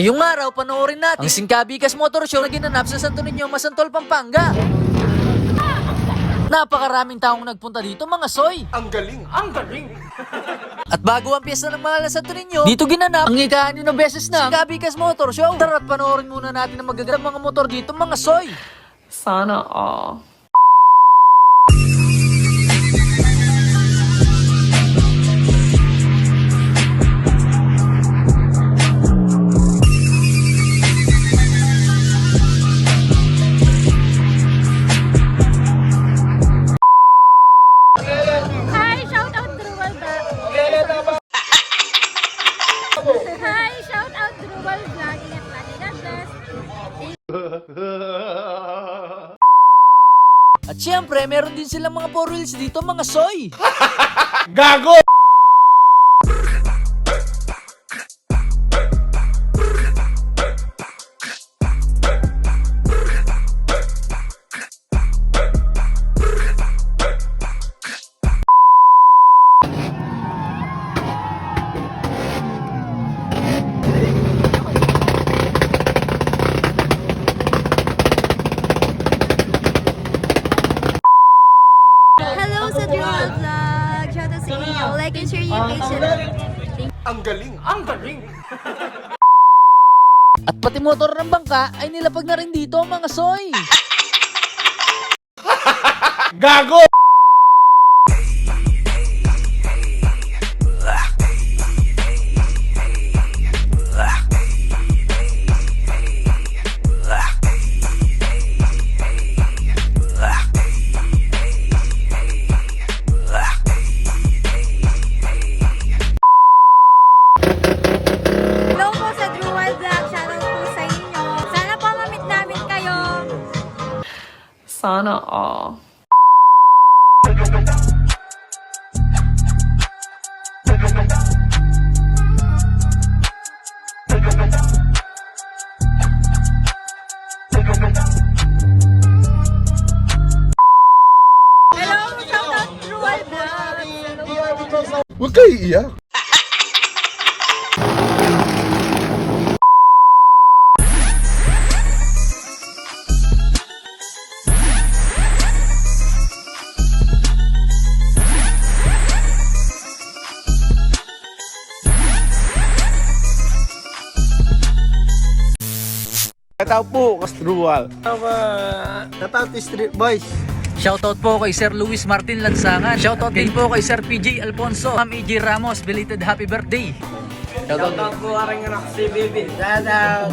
Ngayong araw, panoorin natin ang Singkabikas Motor Show na ginanap sa Santo Niño, Masantol, Pampanga. Napakaraming taong nagpunta dito, mga soy. Ang galing! Ang galing! At bago ang piyesta ng mahal na Santo Niño, dito ginanap ang ika-6 na beses na Singkabikas Motor Show. Tara't panoorin muna natin ang magagandang mga motor dito, mga soy. Sana all. Hi, shout out Druwal Vlog. Hi, shout out Druwal Vlog. Ingat lagi, God bless. At syempre, meron din silang mga 4 wheels dito, mga soy. Gago! Hello sa Druwal Vlog. Shout out sa inyo. Like and share yung page nila. Ang galing! Ang galing! At pati motor ng bangka ay nilapag na rin dito, mga soy. Gago! Hello po sa Druwal Vlog. Shout out po sa inyo. Sana po mamit namin kayo. Sana all. Hello, shout out Druwal Vlog. Huwag kayo iiyak! Shoutout po, Kastruwal. Shoutout Street Boys. Shoutout po kay Sir Luis Martin Lansangan. Shoutout din po kay Sir PJ Alfonso. Ma'am EJ Ramos, belated happy birthday. Shoutout po aking anak si Bibi. Shoutout.